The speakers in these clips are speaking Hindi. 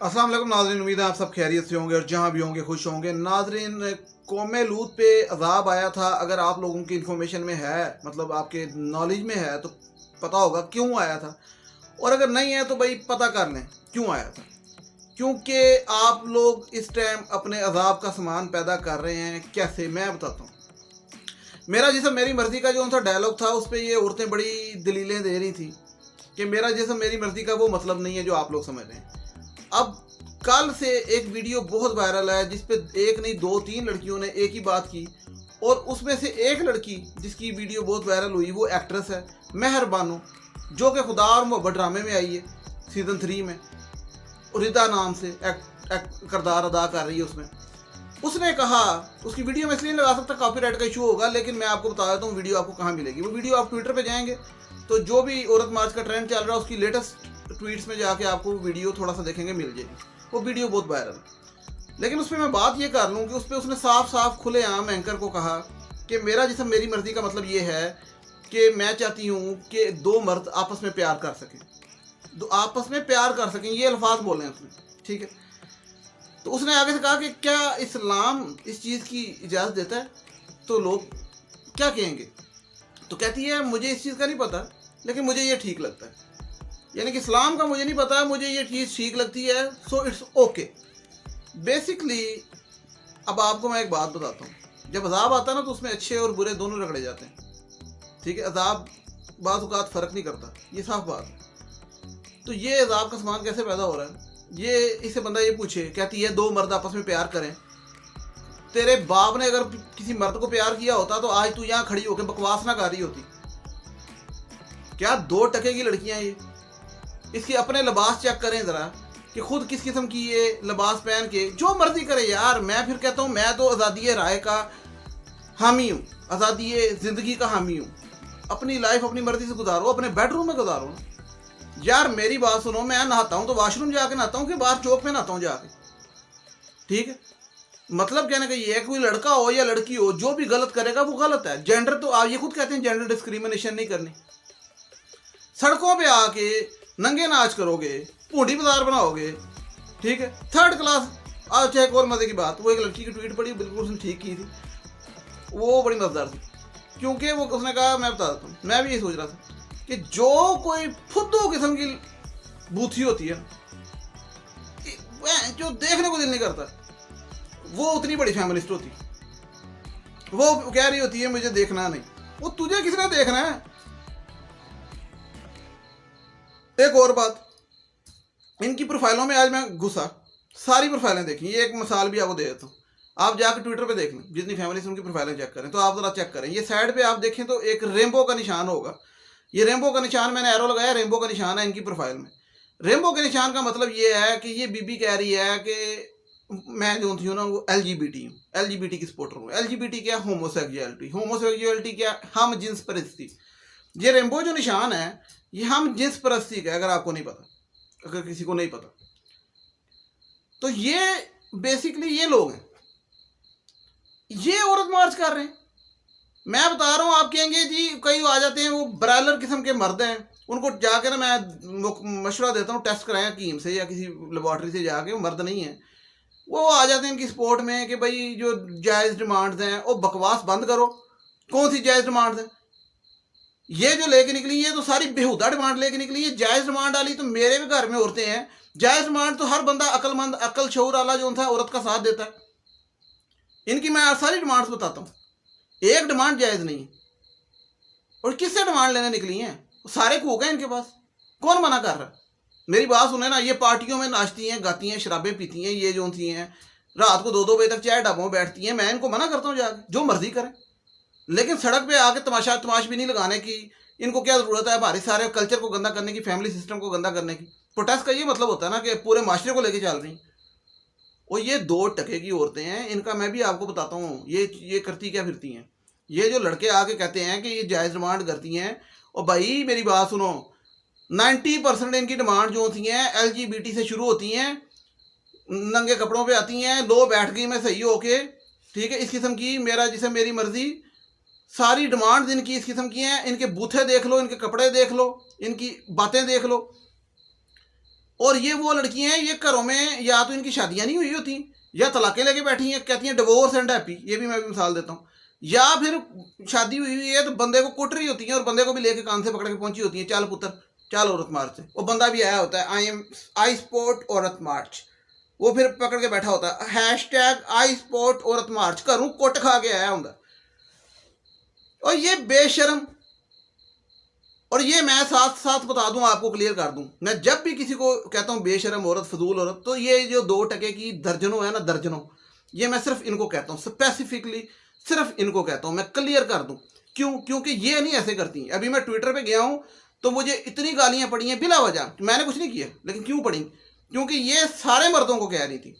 अस्सलाम वालेकुम नाज़रीन, उम्मीद है आप सब खैरियत से होंगे और जहाँ भी होंगे खुश होंगे। नाज़रीन, कौम लूत पे अज़ाब आया था। अगर आप लोगों की इन्फॉर्मेशन में है, मतलब आपके नॉलेज में है, तो पता होगा क्यों आया था। और अगर नहीं है तो भाई पता कर लें क्यों आया था। क्योंकि आप लोग इस टाइम अपने अज़ाब का सामान पैदा कर रहे हैं। कैसे, मैं बताता हूँ। मेरा जिसम मेरी मर्ज़ी का जो उनका डायलॉग था, उस पर ये औरतें बड़ी दलीलें दे रही थी कि मेरा जिसम मेरी मर्ज़ी का वो मतलब नहीं है जो आप लोग समझ रहे हैं। अब कल से एक वीडियो बहुत वायरल है जिस पे एक नहीं दो तीन लड़कियों ने एक ही बात की, और उसमें से एक लड़की जिसकी वीडियो बहुत वायरल हुई वो एक्ट्रेस है मेहर बानो, जो कि खुदा और मोहब्बत ड्रामे में आई है सीज़न 3 में। रिदा नाम से किरदार अदा कर रही है उसमें। उसने कहा, उसकी वीडियो में इसलिए लगा सकता कॉपीराइट का इशू होगा, लेकिन मैं आपको बता देता हूँ वीडियो आपको कहाँ मिलेगी। वो वीडियो आप ट्विटर पे जाएंगे तो जो भी औरत मार्च का ट्रेंड चल रहा है उसकी लेटेस्ट ट्वीट्स में जाके आपको वीडियो थोड़ा सा देखेंगे मिल जाएगी। वो वीडियो बहुत वायरल है। लेकिन उस पर मैं बात ये कर लूँ कि उस पर उसने साफ साफ खुलेआम एंकर को कहा कि मेरा जिसम मेरी मर्जी का मतलब ये है कि मैं चाहती हूँ कि दो मर्द आपस में प्यार कर सकें, दो आपस में प्यार कर सकें, ये अल्फाज बोले हैं उसने। ठीक है, तो उसने आगे से कहा कि क्या इस्लाम इस चीज़ की इजाज़त देता है? तो लोग क्या कहेंगे? तो कहती है मुझे इस चीज़ का नहीं पता, लेकिन मुझे ये ठीक लगता है। यानी कि इस्लाम का मुझे नहीं पता, मुझे ये चीज़ ठीक लगती है, सो इट्स ओके। बेसिकली अब आपको मैं एक बात बताता हूँ। जब अजाब आता है ना तो उसमें अच्छे और बुरे दोनों रगड़े जाते हैं। ठीक है, अजाब बाज़ औक़ात फ़र्क नहीं करता, ये साफ बात है। तो ये अजाब का सामान कैसे पैदा हो रहा है? ये इससे बंदा ये पूछे, कहती है दो मर्द आपस में प्यार करें। तेरे बाप ने अगर किसी मर्द को प्यार किया होता तो आज तू यहाँ खड़ी होकर बकवास ना कर रही होती। क्या 2 टके की लड़कियां ये? इसके अपने लिबास चेक करें ज़रा कि खुद किस किस्म की ये लिबास पहन के जो मर्जी करे यार। मैं फिर कहता हूँ मैं तो आज़ादी राय का हामी हूँ, आज़ादी ज़िंदगी का हामी हूँ। अपनी लाइफ अपनी मर्जी से गुजारो, अपने बेडरूम में गुजारो यार। मेरी बात सुनो, मैं नहाता हूँ तो वॉशरूम जाके नहाता हूँ कि बाहर चौक पे नहाता हूँ जाके? ठीक है, मतलब कहने का ये है, कोई लड़का हो या लड़की हो, जो भी गलत करेगा वो गलत है। जेंडर तो आप ये खुद कहते हैं जेंडर डिस्क्रिमिनेशन नहीं करनी। सड़कों पे आके नंगे नाच करोगे, पूंडी बाजार बनाओगे, ठीक है, थर्ड क्लास। अच्छा, एक और मजे की बात, वो एक लड़की की ट्वीट पड़ी, बिल्कुल उसने ठीक की थी, वो बड़ी मजेदार थी। क्योंकि वो उसने कहा, मैं बता देता हूँ, मैं भी यही सोच रहा था कि जो कोई फुद्दू किस्म की बूथी होती है जो देखने को दिल नहीं करता, वो उतनी बड़ी फैमिलिस्ट होती। वो कह रही होती है मुझे देखना नहीं, वो तुझे किसने देखना है? एक और बात, इनकी प्रोफाइलों में आज मैं घुसा, सारी प्रोफाइलें देखी। ये एक मिसाल भी आपको दे देता हूँ, आप जाकर ट्विटर पे देख लें, जितनी फैमिली से उनकी प्रोफाइलें चेक करें, तो आप जरा चेक करें। ये साइड पे आप देखें तो एक रेनबो का निशान होगा। ये रेनबो का निशान, मैंने एरो लगाया, रेनबो का निशान है इनकी प्रोफाइल में। रेनबो के निशान का मतलब ये है कि ये बीबी कह रही है कि मैं जो थी ना वो LGBT हूँ, LGBT की सपोर्टर हूँ। LGBT क्या? होमोसेक्सुअलिटी। होमोसेक्सुअलिटी क्या? हम जिन्स परस्ती। ये रेनबो जो निशान है ये हम जिन्स परस्ती का, अगर आपको नहीं पता, अगर किसी को नहीं पता, तो ये बेसिकली ये लोग हैं, ये औरत मार्च कर रहे हैं। मैं बता रहा हूँ, आप कहेंगे जी कई आ जाते हैं वो ब्रायलर किस्म के मर्द हैं, उनको जाके ना मैं मशवरा देता हूँ टेस्ट कराएं हकीम से या किसी लेबॉर्ट्री से जाके, वो मर्द नहीं है, वो आ जाते हैं इनकी सपोर्ट में कि भाई जो जायज़ डिमांड्स हैं वो बकवास बंद करो। कौन सी जायज़ डिमांड्स हैं? ये जो लेके निकली ये तो सारी बेहुदा डिमांड लेके निकली है। जायज़ डिमांड वाली तो मेरे भी घर में औरतें हैं। जायज़ डिमांड तो हर बंदा अक्लमंद अकल शऊर वाला जो था औरत का साथ देता है। इनकी मैं सारी डिमांड्स बताता हूँ, एक डिमांड जायज़ नहीं है। और किससे डिमांड लेने निकली हैं? सारे कूक हैं इनके पास, कौन मना कर रहा है? मेरी बात सुने ना, ये पार्टियों में नाचती हैं, गाती हैं, शराबें पीती हैं, ये जो थी हैं रात को 2-2 बजे तक चाय ढाबों में बैठती हैं। मैं इनको मना करता हूँ जाके जो मर्जी करें, लेकिन सड़क पे आके तमाश भी नहीं लगाने की इनको क्या ज़रूरत है? हमारे सारे कल्चर को गंदा करने की, फैमिली सिस्टम को गंदा करने की। प्रोटेस्ट का ये मतलब होता है ना कि पूरे माशरे को लेके चल रही। और ये 2 टके की औरतें हैं, इनका मैं भी आपको बताता हूँ ये करती क्या फिरती हैं। ये जो लड़के आके कहते हैं कि ये जायज़ डिमांड करती हैं, और भाई मेरी बात सुनो, 90% इनकी डिमांड जो होती हैं LGBT से शुरू होती हैं, नंगे कपड़ों पे आती हैं, लो बैठ गई मैं सही होके, ठीक है, इस किस्म की मेरा जिसे मेरी मर्जी, सारी डिमांड्स इनकी इस किस्म की हैं। इनके बूथे देख लो, इनके कपड़े देख लो, इनकी बातें देख लो। और ये वो लड़कियां हैं, ये घरों में या तो इनकी शादियां नहीं हुई होती या तलाक़ें लेके बैठी हैं, कहती हैं डिवोर्स एंड हैप्पी। ये भी मैं भी मिसाल देता हूँ। या फिर शादी हुई हुई है तो बंदे को कुट रही होती है और बंदे को भी लेके कान से पकड़ के पहुंची होती है, चल पुत्र चल औरत मार्च से। वो बंदा भी आया होता है आई स्पोर्ट औरत मार्च, वो फिर पकड़ के बैठा होता है हैशटैग आई स्पोर्ट औरत मार्च, घरों कुट खा के आया होता। और ये बेशर्म। और ये मैं साथ साथ बता दूं, आपको क्लियर कर दूं, मैं जब भी किसी को कहता हूं बेशर्म औरत, फजूल औरत, तो ये जो 2 टके की दर्जनों है ना, दर्जनों, ये मैं सिर्फ इनको कहता हूं, स्पेसिफिकली सिर्फ इनको कहता हूं। मैं क्लियर कर दूं क्यों, क्योंकि ये नहीं ऐसे करती। अभी मैं ट्विटर पे गया हूं तो मुझे इतनी गालियां पड़ी हैं बिला वजह, मैंने कुछ नहीं किया, लेकिन क्यों पड़ी? क्योंकि ये सारे मर्दों को कह रही थी।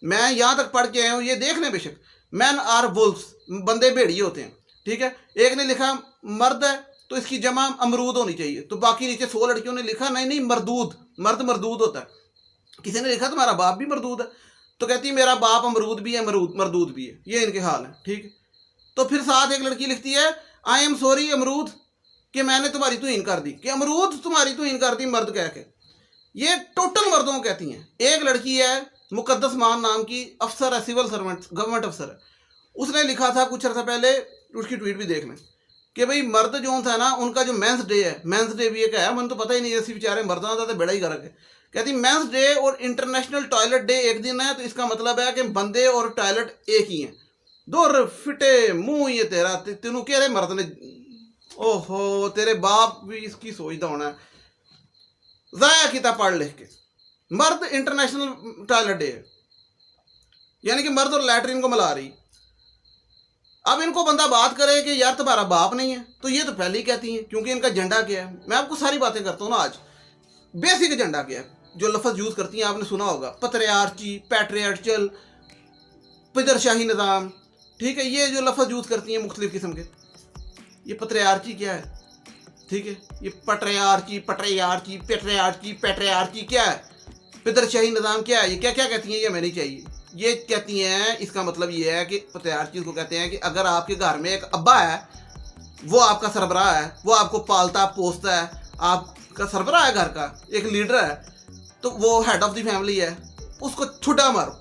मैं यहां तक पढ़ के आया हूं, ये देख लें बेशक, मैन आर वुल्फ्स, बंदे भेड़िए होते हैं, ठीक है। एक ने लिखा मर्द है तो इसकी जमा अमरूद होनी चाहिए, तो बाकी नीचे 100 लड़कियों ने लिखा नहीं नहीं मरदूद, मर्द मरदूद होता है। किसी ने लिखा तुम्हारा बाप भी मरदूद है, तो कहती है मेरा बाप अमरूद भी है मरदूद भी है। ये इनके हाल है, ठीक है। तो फिर साथ एक लड़की लिखती है आई एम सॉरी अमरूद कि मैंने तुम्हारी तौहीन कर दी, कि अमरूद तुम्हारी तौहीन कर दी मर्द कह के। ये टोटल मर्दों को कहती हैं। एक लड़की है मुकद्दस मान नाम की, अफसर है, सिविल सर्वेंट, गवर्नमेंट अफसर है। उसने लिखा था कुछ अर्सा पहले, उसकी ट्वीट भी देख लें, कि भाई मर्द जो था ना, उनका जो मेंस डे है, मेंस डे भी एक है, मैंने तो पता ही नहीं, ऐसी बेचारे मर्दा था तो बेड़ा ही कर। कहती मेंस डे और इंटरनेशनल टॉयलेट डे एक दिन है, तो इसका मतलब है कि बंदे और टॉयलेट एक ही हैं। दो फिटे मुंह ये तेरा, तेनू कह रहे मर्द ने, ओहो तेरे बाप भी इसकी सोचता होना है, जाया किता पढ़ लिख के। मर्द इंटरनेशनल टॉयलेट डे है, यानी कि मर्द और लैटरिन को मिला रही। अब इनको बंदा बात करे कि यार तुम्हारा बाप नहीं है, तो ये तो पहले ही कहती हैं, क्योंकि इनका एजेंडा क्या है। मैं आपको सारी बातें करता हूँ ना आज। बेसिक एजेंडा क्या है जो लफ्ज़ यूज़ करती हैं, आपने सुना होगा, पत्रियार्ची, पैट्रियार्चल, पिदरशाही निज़ाम, ठीक है। ये जो लफ्ज़ यूज़ करती हैं मुख्तलिफ किस्म के, ये पत्रियार्ची क्या है, ठीक है। ये पट्रियार्ची, पट्रियार्ची, पेट्रियार्ची, पेट्रियार्ची क्या है, पिदरशाही निज़ाम क्या है, ये क्या क्या कहती हैं, ये हमें नहीं चाहिए। ये कहती हैं, इसका मतलब ये है कि पत्रियार्ची को कहते हैं कि अगर आपके घर में एक अब्बा है, वो आपका सरबराह है, वो आपको पालता पोसता है, आपका सरबराह है, घर का एक लीडर है, तो वो हेड ऑफ द फैमिली है, उसको ठुड्डा मारो।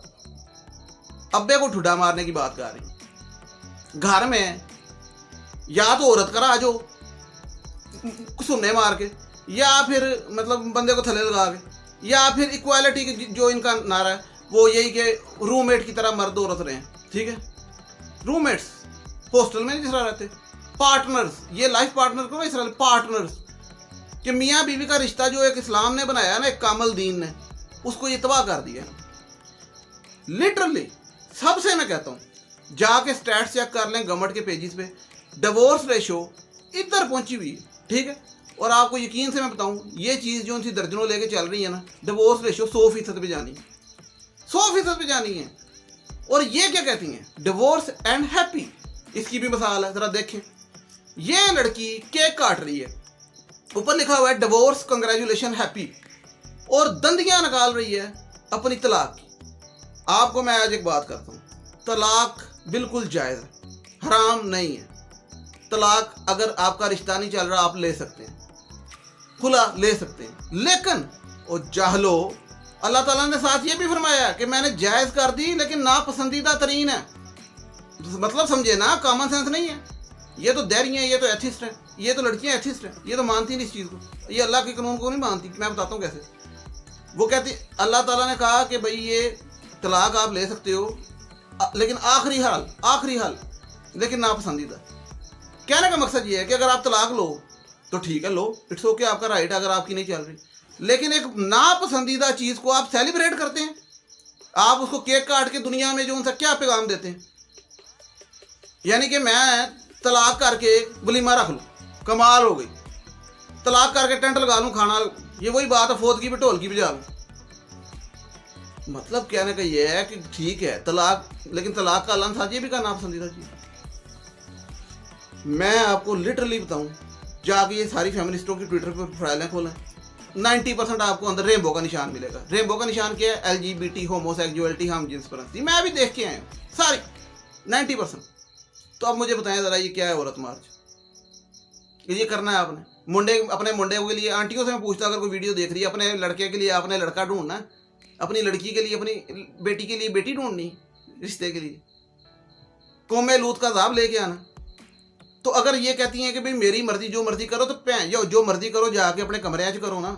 अब्बे को ठुड्डा मारने की बात कर रही। घर में या तो औरत का राज हो सुन्ने मार के, या फिर मतलब बंदे को थले लगा के, या फिर इक्वालिटी की जो इनका नारा है वो यही कि रूममेट की तरह मर्द औरत रहे, ठीक है। रूममेट्स हॉस्टल में जिस तरह रहते, पार्टनर्स, ये लाइफ पार्टनर को इस तरह पार्टनर्स, कि मियाँ बीवी का रिश्ता जो एक इस्लाम ने बनाया ना, एक कामल दीन ने, उसको ये तबाह कर दिया लिटरली। सबसे मैं कहता हूँ जाके स्टैट्स चेक कर लें गवर्नमेंट के पेजेस पे, डिवोर्स रेशो इधर पहुंची हुई है, ठीक है। और आपको यकीन से मैं बताऊं, ये चीज़ जो उनकी दर्जनों लेके चल रही है ना, डिवोर्स रेशो 100% पे जानी है, 100% पे जानी है। और ये क्या कहती हैं, डिवोर्स एंड हैप्पी। इसकी भी मिसाल है, जरा देखें। ये लड़की केक काट रही है, ऊपर लिखा हुआ है डिवोर्स कंग्रेचुलेशन हैप्पी, और दंदियां निकाल रही है अपनी तलाक की। आपको मैं आज एक बात करता हूँ, तलाक बिल्कुल जायज़ है, हराम नहीं है। तलाक अगर आपका रिश्ता नहीं चल रहा, आप ले सकते हैं, खुला ले सकते हैं। लेकिन ओ जाहलो, अल्लाह ताला ने साथ ये भी फरमाया कि मैंने जायज़ कर दी, लेकिन नापसंदीदा तरीन है। मतलब समझे ना, कॉमन सेंस नहीं है। ये तो दैरी हैं, ये तो एथिस्ट हैं, ये तो लड़कियां एथिस्ट हैं, ये तो मानती नहीं इस चीज़ को, ये अल्लाह के कानून को नहीं मानती। मैं बताता हूँ कैसे। वो कहती, अल्लाह ताला ने कहा कि भाई ये तलाक आप ले सकते हो, लेकिन आखिरी हाल लेकिन नापसंदीदा। कहने का मकसद ये है कि अगर आप तलाक लो तो ठीक है, लो, इट्स ओके, आपका राइट है अगर आपकी नहीं चल रही। लेकिन एक नापसंदीदा चीज़ को आप सेलिब्रेट करते हैं, आप उसको केक काट के दुनिया में जो उनसे क्या पैगाम देते हैं। यानी कि मैं तलाक करके वलीमा रख लूँ, कमाल हो गई। तलाक करके टेंट लगा लूँ, खाना, ये वही बात है, फोत की भी ढोल की बजा लूँ। मतलब कहने का ये है कि ठीक है तलाक, लेकिन तलाक का अल्लाह ने साथ ये भी कहा नापसंदीदा चीज़। मैं आपको लिटरली बताऊं, जाके ये सारी फेमिनिस्टों की ट्विटर पर प्रोफाइलें खोलें, 90% आपको अंदर रेनबो का निशान मिलेगा। रेनबो का निशान क्या है, LGBT, होमोसेक्सुअलिटी, हम जिन्स परस्ती। मैं भी देख के आया हूँ सारी 90%। तो अब मुझे बताएं ज़रा, ये क्या है औरत मार्च, ये करना है आपने? मुंडे अपने मुंडे के लिए आंटियों से मैं पूछता, अगर कोई वीडियो देख रही है, अपने लड़के के लिए आपने लड़का ढूंढना, अपनी लड़की के लिए, अपनी बेटी के लिए बेटी ढूंढनी रिश्ते के लिए, कौमे लूत का अजाब लेके आना। तो अगर ये कहती हैं कि भाई मेरी मर्जी, जो मर्जी करो, तो जो मर्जी करो जाके अपने कमरे च करो ना,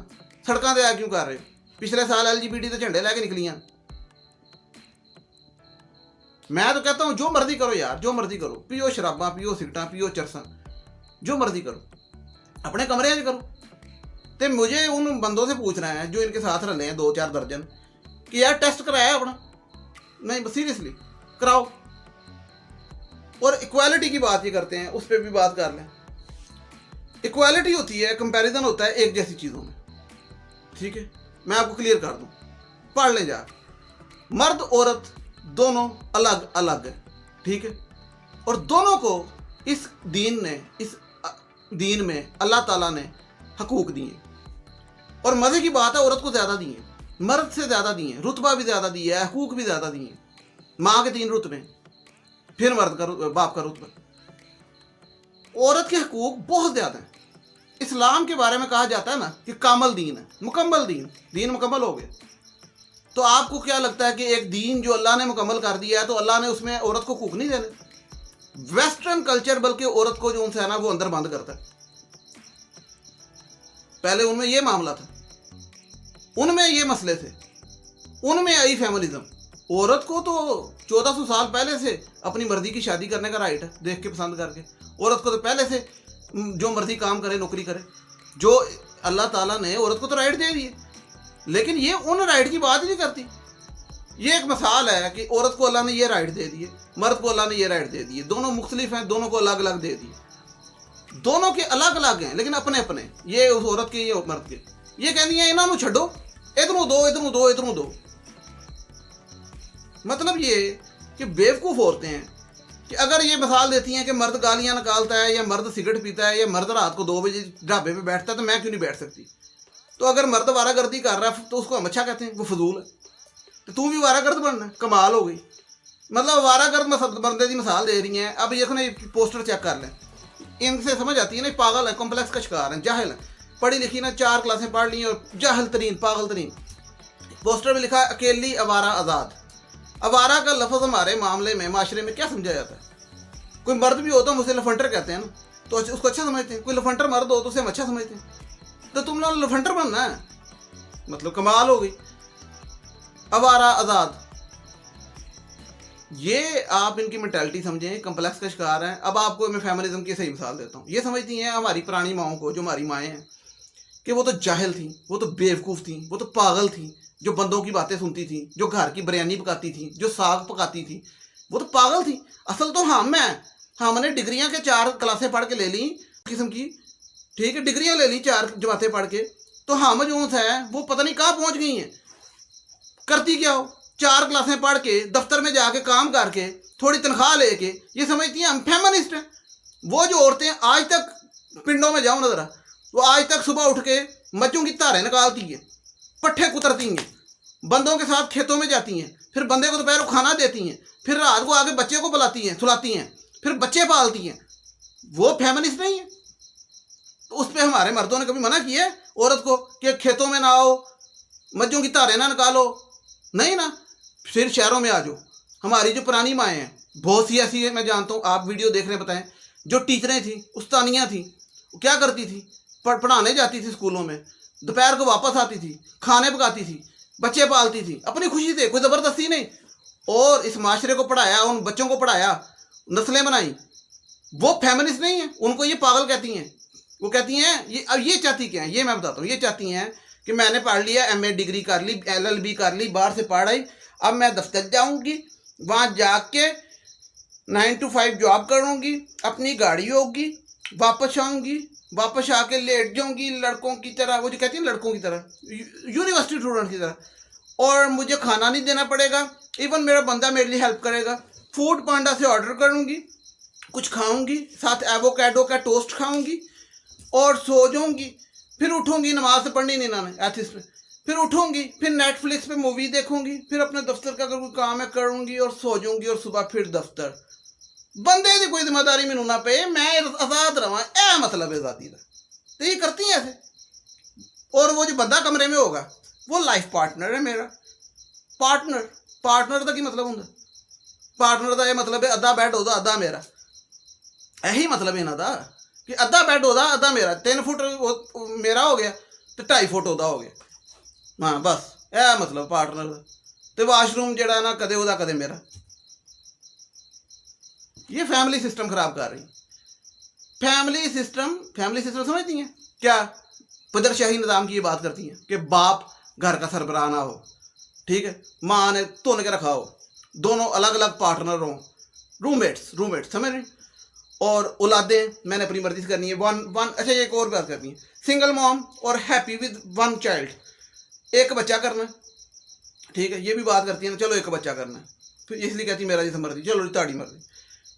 सड़कों से आ क्यों कर रहे हो? पिछले साल LGBT के झंडे लेके निकलियां। मैं तो कहता हूँ जो मर्जी करो यार, जो मर्जी करो, पियो शराबा, पियो सिगटा, पियो चरसा, जो मर्जी करो, अपने कमरे च करो। तो मुझे उन बंदों से पूछना है जो इनके साथ रहे हैं 2-4 दर्जन कि यार टेस्ट कराया अपना? नहीं, सीरियसली कराओ। और इक्वालिटी की बात ये करते हैं, उस पर भी बात कर लें। इक्वालिटी होती है, कंपैरिजन होता है एक जैसी चीज़ों में, ठीक है? मैं आपको क्लियर कर दूं, पढ़ लें जा, मर्द औरत दोनों अलग अलग है, ठीक है? और दोनों को इस दीन में अल्लाह ताला ने हकूक दिए। और मज़े की बात है, औरत को ज़्यादा दिए, मर्द से ज़्यादा दिए, रुतबा भी ज़्यादा दिया है, हकूक भी ज़्यादा दिए। माँ के 3 रुतबे, फिर मर्द का, बाप का रुतबा। औरत के हकूक बहुत ज़्यादा हैं। इस्लाम के बारे में कहा जाता है ना कि कामल दीन है, मुकम्मल दीन मुकम्मल हो गया। तो आपको क्या लगता है कि एक दीन जो अल्लाह ने मुकम्मल कर दिया है तो अल्लाह ने उसमें औरत को हकूक नहीं देने? वेस्टर्न कल्चर बल्कि औरत को जो उनसे है ना वो अंदर बंद करता है। पहले उनमें ये मामला था, उनमें ये मसले थे, उनमें आई फेमिनिज्म। औरत को तो 1400 साल पहले से अपनी मर्जी की शादी करने का राइट है, देख के पसंद करके। औरत को तो पहले से जो मर्जी काम करे, नौकरी करे, जो अल्लाह ताला ने औरत को तो राइट दे दिए। लेकिन ये उन राइट की बात ही नहीं करती। ये एक मिसाल है कि औरत को अल्लाह ने ये राइट दे दिए, मर्द को अल्लाह ने ये राइट दे दिए। दोनों मुख्तलिफ हैं, दोनों को अलग अलग दे दिए, दोनों के अलग अलग हैं लेकिन अपने अपने। ये उस औरत के, ये मर्द के। ये कहनी है इन्हों छो, इधरों दो, इधरों दो, इधरों दो। मतलब ये कि बेवकूफ़ औरतें हैं कि अगर ये मिसाल देती हैं कि मर्द गालियाँ निकालता है या मर्द सिगरेट पीता है या मर्द रात को 2 बजे ढाबे पे बैठता है तो मैं क्यों नहीं बैठ सकती? तो अगर मर्द वारागर्दी कर रहा है तो उसको हम अच्छा कहते हैं, वो फजूल है। तो तू भी वारागर्द बनना है, कमाल हो गई। मतलब वारागर्द बंदे की मिसाल दे रही हैं। अब ये पोस्टर चेक कर लें, इनसे समझ आती है ना, पागल है, कॉम्प्लेक्स का शिकार है, जाहिल है, पढ़ी लिखी ना, 4 क्लासें पढ़ ली और जाहिल तरीन, पागल तरीन। पोस्टर में लिखा है अकेली आवारा आज़ाद। आवारा का लफ्ज़ हमारे मामले में, माशरे में क्या समझा जाता है? कोई मर्द भी हो तो हम उसे लफंटर कहते हैं ना, तो उसको अच्छा समझते हैं। कोई लफंटर मर्द हो तो उसे हम अच्छा समझते हैं। तो तुम लोग लफंटर बनना है, मतलब कमाल हो गई। आवारा आज़ाद, ये आप इनकी मेंटालिटी समझें, कम्प्लेक्स का शिकार है। अब आपको मैं फेमिनिज्म की सही मिसाल देता हूँ। ये समझती हैं हमारी पुरानी माओं को, जो हमारी माएँ हैं, कि वो तो जाहिल थी, वो तो बेवकूफ़ थी, वो तो पागल थी, जो बंदों की बातें सुनती थी, जो घर की बिरयानी पकाती थी, जो साग पकाती थी, वो तो पागल थी। असल तो हमने डिग्रियां के 4 क्लासें पढ़ के ले ली किस्म की, ठीक है, डिग्रियां ले ली 4 जमातें पढ़ के, तो हम जो है वो पता नहीं कहाँ पहुंच गई हैं। करती क्या हो? 4 क्लासें पढ़ के दफ्तर में जाके काम करके थोड़ी तनख्वाह लेके ये समझती हैं हम फेमिनिस्ट हैं। वो जो औरतें आज तक, पिंडों में जाओ ना ज़रा, वो आज तक सुबह उठ के मच्छों की धारें निकालती हैं, पट्ठे कुतरती हैं, बंदों के साथ खेतों में जाती हैं, फिर बंदे को दोपहर को खाना देती हैं, फिर रात को आके बच्चे को बुलाती हैं, सुलाती हैं, फिर बच्चे पालती हैं। वो फेमिनिस्ट नहीं है? तो उस पर हमारे मर्दों ने कभी मना किया है औरत को कि खेतों में ना आओ, मज्जों की धारें ना निकालो? नहीं ना। फिर शहरों में आ जाओ। हमारी जो पुरानी माएँ हैं, बहुत सी ऐसी है, मैं जानता हूँ, आप वीडियो देख रहे हैं, बताएं, जो टीचरें थी, उस्तानियाँ थी, वो क्या करती थी? पढ़ाने जाती थी स्कूलों में, दोपहर को वापस आती थी, खाने पकाती थी, बच्चे पालती थी, अपनी खुशी से, कोई ज़बरदस्ती नहीं। और इस माशरे को पढ़ाया, उन बच्चों को पढ़ाया, नस्लें बनाई। वो फेमिनिस्ट नहीं है, उनको ये पागल कहती हैं। वो कहती हैं ये, अब ये चाहती क्या है, ये मैं बताता हूँ। ये चाहती हैं कि मैंने पढ़ लिया, MA डिग्री कर ली, LLB कर ली, बाहर से पढ़ आई, अब मैं दफ्तर जाऊँगी, वहाँ जाके 9 to 5 जॉब करूँगी, अपनी गाड़ी होगी, वापस आऊँगी, वापस आके लेट जाऊँगी लड़कों की तरह, वो जो कहती हैं लड़कों की तरह, यूनिवर्सिटी स्टूडेंट की तरह, और मुझे खाना नहीं देना पड़ेगा, इवन मेरा बंदा मेरे लिए हेल्प करेगा। फूड पांडा से ऑर्डर करूँगी, कुछ खाऊँगी, साथ एवोकाडो का टोस्ट खाऊँगी और सो जाऊँगी। फिर उठूँगी, नमाज से पढ़नी नहीं ना एथिस पे, फिर उठूँगी, फिर नेटफ्लिक्स पे मूवी देखूँगी, फिर अपने दफ्तर का अगर कोई काम है करूँगी और सो जाऊँगी, और सुबह फिर दफ्तर। बंदे की कोई जिम्मेदारी मैनू ना पे, मैं आज़ाद रहा। यह मतलब है आज़ादी का। तो ये करती हैं ऐसे। और वो जो बंदा कमरे में होगा वो लाइफ पार्टनर है मेरा। पार्टनर का की मतलब होंगे, पार्टनर का यह मतलब है अद्धा बैड होगा अद्धा मेरा, यही मतलब है इन्हों का कि अद्धा बैड होगा अद्धा मेरा। 3 फुट मेरा हो गया तो 2.5 फुट होता हो गया। हाँ बस यह मतलब पार्टनर का। तो वाशरूम जड़ा ना कदे ओदा कदे मेरा। ये फैमिली सिस्टम खराब कर रही। फैमिली सिस्टम समझती हैं क्या? पदरशाही निज़ाम की ये बात करती हैं कि बाप घर का सरबराह ना हो, ठीक है, माँ ने तोड़ के रखा हो, दोनों अलग अलग पार्टनर हों, रूममेट्स समझ रहे। और औलादें मैंने अपनी मर्जी से करनी है, वन। अच्छा एक और बात करती हैं, सिंगल मॉम और हैप्पी विद 1 चाइल्ड, एक बच्चा करना, ठीक है, ये भी बात करती है ना, चलो एक बच्चा करना है, फिर इसलिए कहती मेरा जिस मर्जी, चलो ताड़ी मर्जी।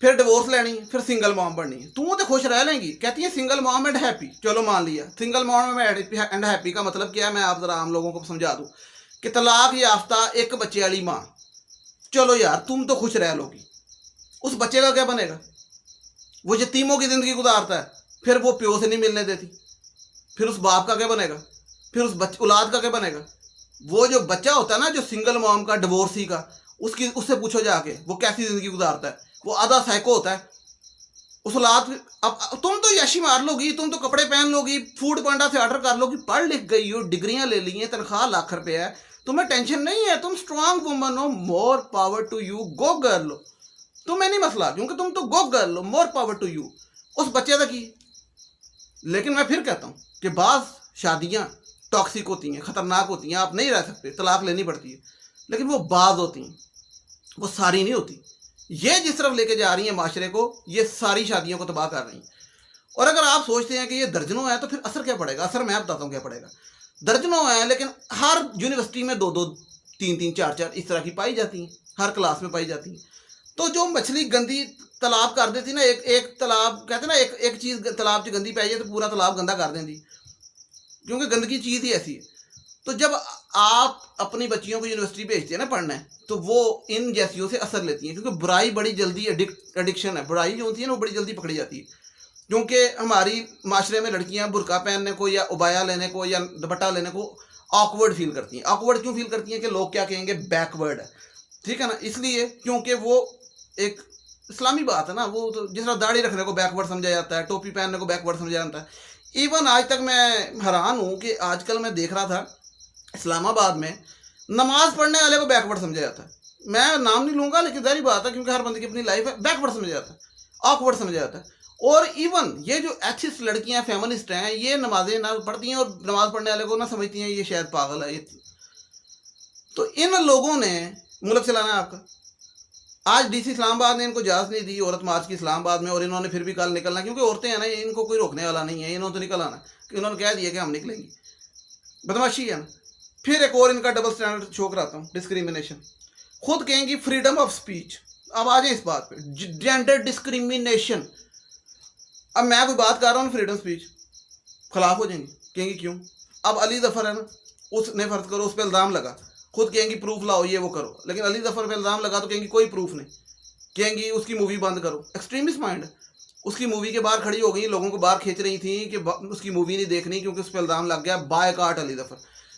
फिर डिवोर्स लेनी है, फिर सिंगल मॉम बननी है, तू तो खुश रह लेंगी, कहती है सिंगल मॉम एंड हैप्पी। चलो मान लिया सिंगल मॉम एंड हैप्पी का मतलब क्या है, मैं आप जरा आम लोगों को समझा दूं कि तलाक याफ्ता एक बच्चे वाली माँ, चलो यार तुम तो खुश रह लोगी, उस बच्चे का क्या बनेगा? वो यतीमों की जिंदगी गुजारता है, फिर वो प्यो से नहीं मिलने देती, फिर उस बाप का क्या बनेगा? फिर उस औलाद का क्या बनेगा? वो जो बच्चा होता है ना, जो सिंगल मॉम का, डिवोर्सी का, उससे पूछो जाके वो कैसी जिंदगी गुजारता है। वो आधा साइको होता है। उस औलाद, अब तुम तो यशी मार लोगी, तुम तो कपड़े पहन लोगी, फूड पांडा से ऑर्डर कर लोगी, पढ़ लिख गई हो, डिग्रियां ले ली हैं, तनख्वाह लाख रुपए है, तुम्हें टेंशन नहीं है, तुम स्ट्रांग वुमन हो, more power to you, go girl हो, तुम्हें नहीं मसला, क्योंकि तुम तो गो गर्ल हो, मोर पावर टू यू। उस बच्चे का की। लेकिन मैं फिर कहता हूँ कि बाज़ शादियाँ टॉक्सिक होती हैं, ख़तरनाक होती हैं, आप नहीं रह सकते, तलाक लेनी पड़ती है, लेकिन वो बाज़ होती हैं, वो सारी नहीं होती। ये जिस तरफ लेके जा रही हैं माशरे को, ये सारी शादियों को तबाह कर रही हैं। और अगर आप सोचते हैं कि ये दर्जनों है तो फिर असर क्या पड़ेगा? असर मैं बताता हूँ क्या पड़ेगा। दर्जनों है, लेकिन हर यूनिवर्सिटी में 2-2, 3-3, 4-4 इस तरह की पाई जाती हैं, हर क्लास में पाई जाती हैं। तो जो मछली गंदी तालाब कर देती ना, एक तालाब कहते ना, एक चीज़ तालाब च गंदी पै जाए तो पूरा तालाब गंदा कर देती, क्योंकि गंदगी चीज़ ही ऐसी है। तो जब आप अपनी बच्चियों को यूनिवर्सिटी भेजते हैं ना पढ़ना है, तो वो इन जैसियों से असर लेती हैं, क्योंकि बुराई बड़ी जल्दी एडिक्शन है, बुराई जो होती है ना वो बड़ी जल्दी पकड़ी जाती है। क्योंकि हमारी माशरे में लड़कियां बुर्का पहनने को या उबाया लेने को या दुपट्टा लेने को ऑकवर्ड फील करती हैं। ऑकवर्ड क्यों फील करती हैं? कि लोग क्या कहेंगे, बैकवर्ड है, ठीक है ना, इसलिए क्योंकि वो एक इस्लामी बात है ना। वो तो जिस तरह दाढ़ी रखने को बैकवर्ड समझा जाता है, टोपी पहनने को बैकवर्ड समझा जाता है। इवन आज तक मैं हैरान हूँ कि आजकल मैं देख रहा था इस्लामाबाद में नमाज पढ़ने वाले को बैकवर्ड समझा जाता है। मैं नाम नहीं लूँगा, लेकिन जारी बात है, क्योंकि हर बंदे की अपनी लाइफ है, बैकवर्ड समझा जाता है, ऑकवर्ड समझा जाता है। और इवन ये जो एथिस्ट लड़कियां, फेमिनिस्ट हैं, ये नमाजें ना पढ़ती हैं और नमाज पढ़ने वाले को ना समझती हैं ये शायद पागल है। तो इन लोगों ने मुल्क चलाना है आपका। आज डीसी इस्लामाबाद ने इनको इजाज़त नहीं दी औरत मार्च की इस्लामाबाद में, और इन्होंने फिर भी कल निकलना, क्योंकि औरतें हैं ना, इनको कोई रोकने वाला नहीं है, इन्होंने तो निकल आना, इन्होंने कह दिया कि हम निकलेंगे। बदमाशी है ना। फिर एक और इनका डबल स्टैंडर्ड शो कराता हूँ, डिस्क्रिमिनेशन। खुद कहेंगी फ्रीडम ऑफ स्पीच। अब आ जाए इस बात पे, जेंडर डिस्क्रिमिनेशन। अब मैं कोई बात कर रहा हूँ फ्रीडम स्पीच, खिलाफ हो जाएंगी, कहेंगी क्यों? अब अली जफर है ना, उसने फर्ज करो उस पर इल्ज़ाम लगा, खुद कहेंगी प्रूफ लाओ, ये वो करो, लेकिन अली जफर पे इल्ज़ाम लगा तो कहेंगी कोई प्रूफ नहीं, कहेंगी उसकी मूवी बंद करो। Extremist mind. उसकी मूवी के बाहर खड़ी हो गई, लोगों को बाहर खींच रही थी कि उसकी मूवी नहीं देखनी क्योंकि उस पर इल्ज़ाम लग गया, बायकाट अली जफर।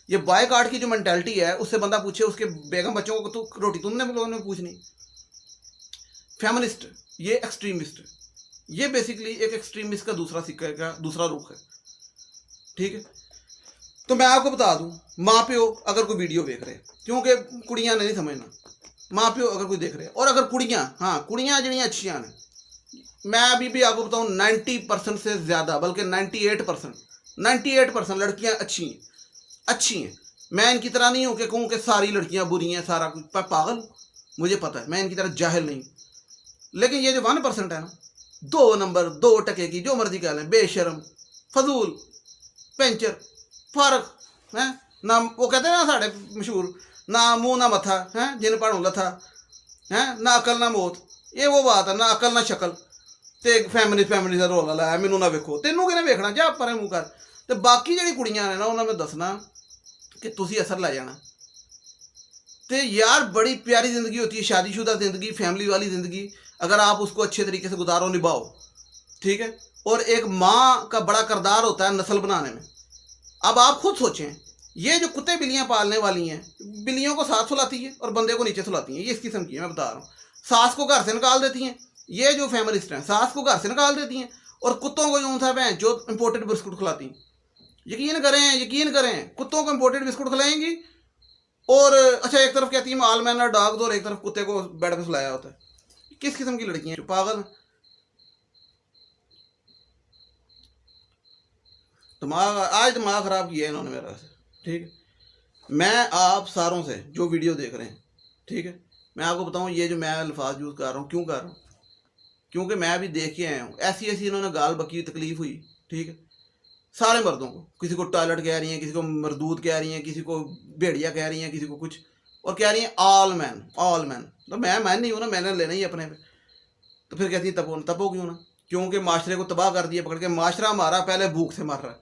ये बायकाट की जो मेंटालिटी है, उससे बंदा पूछे उसके बेगम बच्चों को तो रोटी तुमने लोगों ने पूछनी। फेमिनिस्ट, ये एक्सट्रीमिस्ट, ये बेसिकली एक एक्सट्रीमिस्ट का दूसरा सिक्का का दूसरा रुख है, ठीक है। तो मैं आपको बता दूं, माँ प्यो अगर कोई वीडियो देख रहे हैं, क्योंकि कुड़ियां ने नहीं समझना, माँ प्यो अगर कोई देख रहे हैं, और अगर कुड़ियां, हाँ कुड़ियां जड़ियाँ अच्छियां ने, मैं अभी भी आपको बताऊं 90% से ज़्यादा, बल्कि 98% लड़कियां अच्छी हैं। मैं इनकी तरह नहीं हूँ कि कहूँ कि सारी लड़कियां बुरी हैं, सारा कुछ, पागल हूँ, मुझे पता है, मैं इनकी तरह जाहिल नहीं। लेकिन ये जो 1% है ना, 2 नंबर 2 टके की, जो मर्जी कह लें, बेशरम, फजूल, पेंचर, फारक है ना, वो कहते हैं ना साढ़े मशहूर, ना मुंह ना मथा है जिन पढ़ू लथा है, ना अकल ना मौत। ये वो बात है, ना अकल ना शक्ल। तो फैमिली का रोल लाया, मैनू ना वेखो, तेनों किने वेखना, जा परे मूँह कर। तो बाकी जी कुड़ियां ने ना, उन्होंने दसना कि तुसी असर लै जाना। तो यार बड़ी प्यारी ज़िंदगी होती है, शादीशुदा ज़िंदगी, फैमिली वाली ज़िंदगी, अगर आप उसको अच्छे तरीके से गुजारो, निभाओ, ठीक है। और एक माँ का बड़ा किरदार होता है नस्ल बनाने में। अब आप खुद सोचें, ये जो कुत्ते बिल्लियाँ पालने वाली हैं, बिल्लियों को साथ सुलाती है और बंदे को नीचे सुलाती हैं, ये इस किस्म की है, मैं बता रहा हूँ। सास को घर से निकाल देती हैं, ये जो फेमिनिस्ट हैं सास को घर से निकाल देती हैं, और कुत्तों को जो था भैं जो इम्पोर्टेड बिस्कुट खिलाती हैं। यकीन करें कुत्तों को इम्पोर्टेड बिस्कुट खिलाएंगी, और अच्छा एक तरफ कहती है ऑल मैनर डॉग्स, और एक तरफ कुत्ते को बेड पे सुलाया होता है। किस किस्म की लड़कियां हैं, पागल। दिमाग खराब किया है इन्होंने मेरा से, ठीक है। मैं आप सारों से जो वीडियो देख रहे हैं, ठीक है, मैं आपको बताऊं ये जो मैं अल्फाज यूज़ कर रहा हूँ, क्यों कर रहा हूँ, क्योंकि मैं भी देख के आया हूँ। ऐसी इन्होंने गाल बकी तकलीफ हुई, ठीक है, सारे मर्दों को। किसी को टॉयलेट कह रही हैं, किसी को मरदूद कह रही हैं, किसी को भेड़िया कह रही हैं, किसी को कुछ, और कह रही हैं ऑल मैन। तो मैं नहीं हूँ ना, मैंने लेना ही अपने पे। तो फिर कहती है तपो क्यों ना, क्योंकि माशरे को तबाह कर दिया पकड़ के। माशरा हमारा पहले भूख से मर रहा है।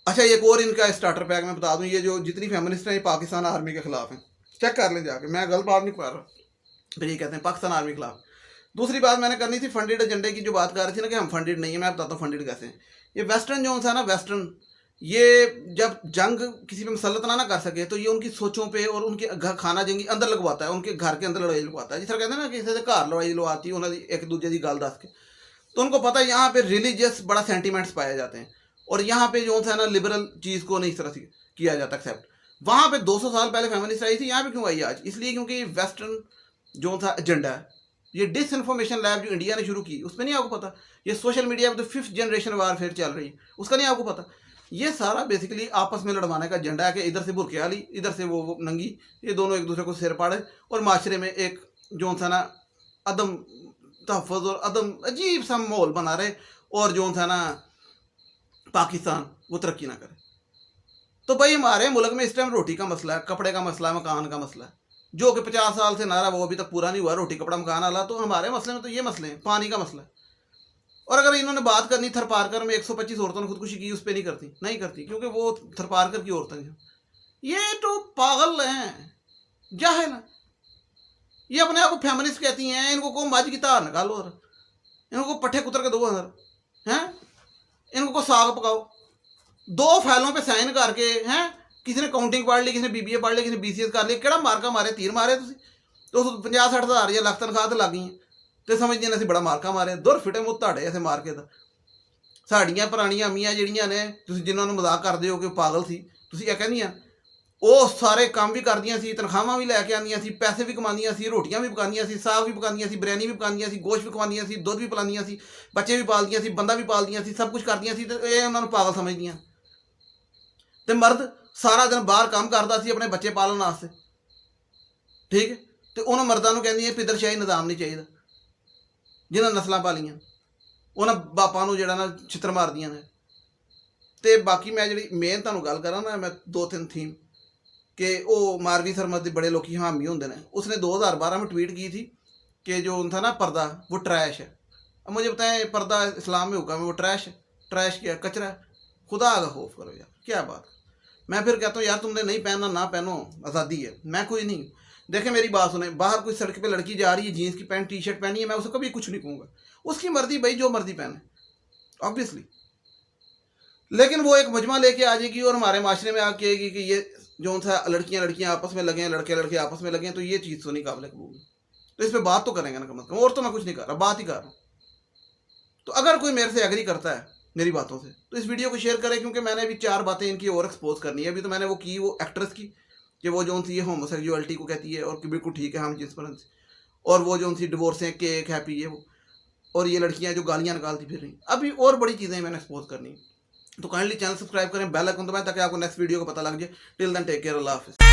अच्छा एक और इनका स्टार्टर पैक मैं बता दूं, ये जो जितनी फेमिनिस्ट हैं ये पाकिस्तान आर्मी के खिलाफ हैं, चेक कर लें जाके, मैं गलत बात नहीं कर रहा। फिर ये कहते हैं पाकिस्तान आर्मी के खिलाफ। दूसरी बात मैंने करनी थी फंडेड एजेंडे की, जो बात कर रही थी ना कि हम फंडेड नहीं है, मैं बताता हूँ फंडेड कैसे हैं। ये वेस्टर्न जो है ना, वेस्टर्न, ये जब जंग किसी पे मुसलत ना कर सके तो ये उनकी सोचों पे और उनके घर खाना जंगी अंदर लगवाता है, उनके घर के अंदर लड़ाई लगवाता है। जिस तरह कहते हैं ना किसी से घर लड़ाई लगवाती है उन्होंने एक दूसरे की गल दस के, तो उनको पता है यहाँ पे रिलीजियस बड़ा सेंटीमेंट्स पाए जाते हैं, और यहाँ पे जो है ना लिबरल चीज़ को नहीं इस तरह से किया जाता एक्सेप्ट। वहाँ पे 200 साल पहले फेमिनिस्ट आई थी, यहाँ पे क्यों आई आज? इसलिए क्योंकि वेस्टर्न जो था एजेंडा है, ये डिसइंफॉर्मेशन लैब जो इंडिया ने शुरू की, उसमें नहीं आपको पता, ये सोशल मीडिया पे तो 5th जनरेशन वारफेयर चल रही है, उसका नहीं आपको पता। ये सारा बेसिकली आपस में लड़वाने का एजेंडा है कि इधर से बुरके वाली, इधर से वो नंगी, ये दोनों एक दूसरे को सिर पाड़े, और माशरे में एक जो था ना अदम तहफ़्फ़ुज़ और अदम अजीब सा माहौल बना रहे, और जो था ना पाकिस्तान वो तरक्की ना करे। तो भाई हमारे मुल्क में इस टाइम रोटी का मसला है, कपड़े का मसला है, मकान का मसला है, जो कि 50 साल से नारा वो अभी तक पूरा नहीं हुआ, रोटी कपड़ा मकान वाला। तो हमारे मसले में तो ये मसले हैं, पानी का मसला है। और अगर इन्होंने बात करनी थरपारकर में 125 औरतों ने खुदकुशी की, उस पर नहीं करती क्योंकि वो थरपारकर की औरतें हैं। ये तो पागल हैं, जाहिल हैं। ये अपने आप को फेमिनिस्ट कहती हैं, इनको को मज की तार निकालो, और इनको पट्ठे कुतर के दो अंदर हैं, इनको को साग पकाओ, 2 फाइलों पे साइन करके हैं। किसी ने काउंटिंग पढ़ ली, किसी ने बीबीए पढ़ ली, किसी ने बीसीएस कर ली, केड़ा मार्का मारे, तीर मारे तुसी तो 50-60 हज़ार या लख तनख्वाह तो लग गई तो समझदे ने असीं बड़ा मार्का मारे। दुर फिटे मुँह ਤੁਹਾਡੇ ऐसे मार के। ਸਾਡੀਆਂ ਪੁਰਾਣੀਆਂ ਅਮੀਆਂ ਜਿਹੜੀਆਂ ਨੇ, ਤੁਸੀਂ ਜਿਨ੍ਹਾਂ ਨੂੰ ਮਜ਼ਾਕ ਕਰਦੇ ਹੋ ਕਿ ਪਾਗਲ ਸੀ, ਤੁਸੀਂ ਇਹ ਕਹਿੰਦੀਆਂ ਉਹ ਸਾਰੇ ਕੰਮ ਵੀ ਕਰਦੀਆਂ ਸੀ, ਤਨਖਾਹਾਂ ਵੀ ਲੈ ਕੇ ਆਉਂਦੀਆਂ ਸੀ, ਪੈਸੇ ਵੀ ਕਮਾਉਂਦੀਆਂ ਸੀ, ਰੋਟੀਆਂ ਵੀ ਪਕਾਉਂਦੀਆਂ ਸੀ, ਸਾਗ ਵੀ ਪਕਾਉਂਦੀਆਂ ਸੀ, ਬਿਰਿਆਨੀ ਵੀ ਪਕਾਉਂਦੀਆਂ ਸੀ, ਗੋਸ਼ਤ ਵੀ ਖਵਾਉਂਦੀਆਂ ਸੀ, ਦੁੱਧ ਵੀ ਪਿਲਾਉਂਦੀਆਂ ਸੀ, ਬੱਚੇ ਵੀ ਪਾਲਦੀਆਂ ਸੀ, ਬੰਦਾ ਵੀ ਪਾਲਦੀਆਂ ਸੀ, ਸਭ ਕੁਝ ਕਰਦੀਆਂ ਸੀ, ਤੇ ਇਹ ਉਹਨਾਂ ਨੂੰ ਪਾਗਲ ਸਮਝਦੀਆਂ। ਤੇ ਮਰਦ ਸਾਰਾ ਦਿਨ ਬਾਹਰ ਕੰਮ ਕਰਦਾ ਸੀ ਆਪਣੇ ਬੱਚੇ ਪਾਲਣ ਵਾਸਤੇ, ਠੀਕ ਹੈ, ਤੇ ਉਹਨਾਂ ਮਰਦਾਂ ਨੂੰ ਕਹਿੰਦੀਆਂ ਪਿੱਦਰਸ਼ਾਹੀ ਨਿਜ਼ਾਮ ਨਹੀਂ ਚਾਹੀਦਾ, ਜਿਨ੍ਹਾਂ ਨਸਲਾਂ ਪਾਲੀਆਂ ਉਹਨਾਂ ਬਾਪਾਂ ਨੂੰ ਜਿਹੜਾ ਨਾ ਛਿੱਤਰ ਮਾਰਦੀਆਂ ਨੇ। ਤੇ ਬਾਕੀ ਮੈਂ ਜਿਹੜੀ ਮੇਨ ਤੁਹਾਨੂੰ ਗੱਲ ਕਰਾਂ ਨਾ, मैं 2-3 थीम कि वो मारवी सरमद के बड़े लोग हामी होंगे ने। उसने 2012 में ट्वीट की थी कि जो था ना पर्दा वो ट्रैश है। अब मुझे बताएं पर्दा इस्लाम में हुक्म है, वो ट्रैश है? ट्रैश क्या है? कचरा है। खुदा का खौफ करो यार, क्या बात। मैं फिर कहता हूँ यार तुमने नहीं पहनना ना पहनो, आज़ादी है, मैं कोई नहीं। देखें मेरी बात सुने, बाहर कोई सड़क पे लड़की जा रही है जीन्स की पैंट टी शर्ट पहनी है, मैं उसे कभी कुछ नहीं कहूँगा, उसकी मर्जी भाई, जो मर्जी पहने ऑब्वियसली। लेकिन वो एक मजमा लेके आ जाएगी और हमारे माशरे में आके कहेगी कि ये जो था लड़कियां आपस में लगे हैं, लड़के आपस में लगे हैं, तो ये चीज़ तो नहीं काबिल कबूल। तो इस पर बात तो करेंगे ना कम अज़ कम, और तो मैं कुछ नहीं कर रहा, बात ही कर रहा हूँ। तो अगर कोई मेरे से एग्री करता है मेरी बातों से तो इस वीडियो को शेयर करें, क्योंकि मैंने अभी 4 बातें इनकी और एक्सपोज करनी है। अभी तो मैंने वो की, वो एक्ट्रेस की, कि वो जो थी ये होमोसेक्सुअलिटी को कहती है और कि बिल्कुल ठीक है हम जिस पर, और वो जो थी डिवोर्स है केक हैप्पी है वो, और ये लड़कियाँ जो गालियाँ निकालती फिर रही। अभी और बड़ी चीज़ें मैंने एक्सपोज करनी, तो काइंडली चैनल सब्सक्राइब करें, बेल आइकन दबाएं ताकि आपको नेक्स्ट वीडियो का पता लग जाए। टिल देन टेक केयर, अल्लाह हाफिज़।